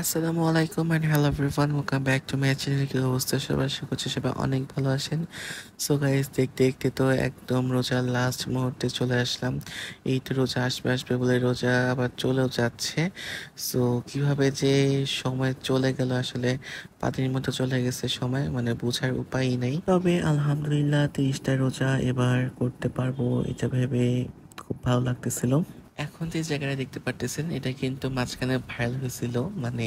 আসসালামু আলাইকুম and hello everyone, welcome back to my channel. কি অবস্থা সবার? আশা করছি সবাই অনেক ভালো আছেন। সো গাইস, দেখতে দেখতে তো একদম রোজার লাস্ট মুহূর্তে চলে আসলাম। এই তো রোজা আসবে আসবে বলে রোজা আবার চলেও যাচ্ছে। সো কিভাবে যে সময় চলে গেল, আসলে পানির মতো চলে গেছে সময়, মানে বোঝার উপায়ই নেই। তবে আলহামদুলিল্লাহ 30টা রোজা এবার করতে পারবো, এটা ভেবে খুব ভালো লাগতেছিল। এখন যে জায়গাটা দেখতে পারতেছেন, এটা কিন্তু মাঝখানে ভাইরাল হয়েছিল, মানে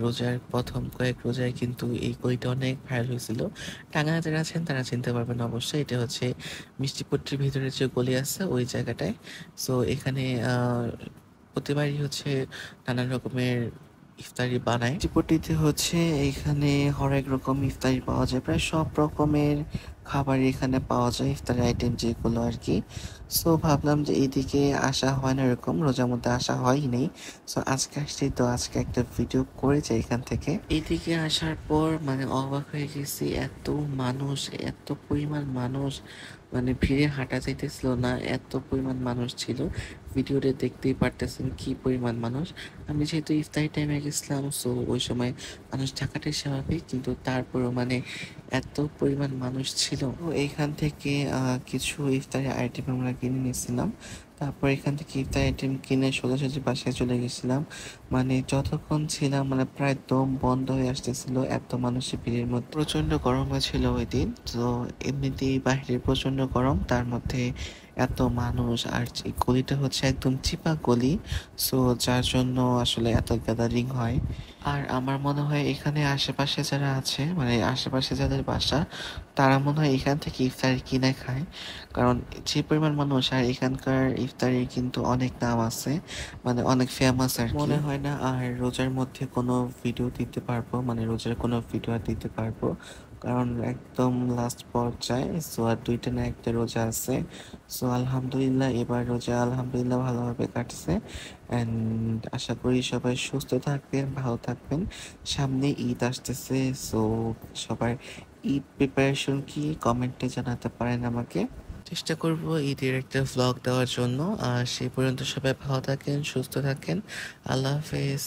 রোজার প্রথম কয়েক রোজায় কিন্তু এই গলিটা অনেক ভাইরাল হয়েছিল। টাঙ্গাইলে যারা আছেন তারা চিনতে পারবেন অবশ্যই। এটা হচ্ছে মিষ্টিপট্টির ভিতরে যে গলি আছে ওই জায়গাটায়। সো এখানে প্রতিবারই হচ্ছে নানান রকমের ইফতারি বানায়। চিপটিতে হচ্ছে এখানে হরেক রকম ইফতারি পাওয়া যায়, প্রায় সব রকমের খাবারই এখানে পাওয়া যায়, ইফতারি আইটেম যেগুলো আর কি। সো ভাবলাম যে এইদিকে আসা হয় না, এরকম রোজার মধ্যে আসা হয়নি। সো আজকে আসছি, তো আজকে একটা ভিডিও করে যাই এখান থেকে। এইদিকে আসার পর মানে অবাক হয়ে গেছি, এত মানুষ, এত পরিমাণ মানুষ, মানে ভিড়ে হাঁটা যাইতেছিল না, এত পরিমাণ মানুষ ছিল। ভিডিওতে দেখতেই পারতেছেন কি পরিমাণ মানুষ। আমি যেহেতু ইফতারি টাইমে গেছিলাম, সো ওই সময় মানুষ থাকাটাই স্বাভাবিক, কিন্তু তারপরেও মানে এত পরিমাণ মানুষ ছিল। তো এইখান থেকে কিছু ইফতারি আইটেম আমরা কিনে নিয়েছিলাম। তারপর এখান থেকে ইফতারি আইটেম কিনে সোজাসুজি বাসায় চলে গেছিলাম। মানে যতক্ষণ ছিলাম মানে প্রায় দম বন্ধ হয়ে আসতেছিল, এত মানুষের ভিড়ের মধ্যে। প্রচন্ড গরম হয়েছিল ওই দিন। তো এমনিতেই বাইরে প্রচন্ড গরম, তার মধ্যে এত মানুষ, আর এই গলিটা হচ্ছে একদম চিপা গলি। সো যার জন্য আসলে এত গ্যাদারিং হয়। আর আমার মনে হয় এখানে আশেপাশে যারা আছে, মানে আশেপাশে যাদের বাসা, তারা মনে হয় এখান থেকে ইফতারি কিনে খায়। কারণ যে পরিমাণ মানুষ, আর এখানকার ইফতারির কিন্তু অনেক নাম আছে, মানে অনেক ফেমাস আর কি। মনে হয় না আর রোজার মধ্যে কোনো ভিডিও দিতে পারবো, মানে রোজার কোনো ভিডিও আর দিতে পারবো, কারণ একদম লাস্ট পর্যায়ে। সো আর দুইটা না একটা রোজা আছে। সো আলহামদুলিল্লাহ এবার রোজা আলহামদুলিল্লাহ ভালোভাবে কাটছে। অ্যান্ড আশা করি সবাই সুস্থ থাকবেন, ভালো থাকবেন। সামনে ঈদ আসতেছে। সো সবার ঈদ প্রিপারেশন কি কমেন্টে জানাতে পারেন আমাকে। চেষ্টা করব ঈদের একটা ভ্লগ দেওয়ার জন্য। আর সেই পর্যন্ত সবাই ভালো থাকেন, সুস্থ থাকেন। আল্লাহ হাফেজ।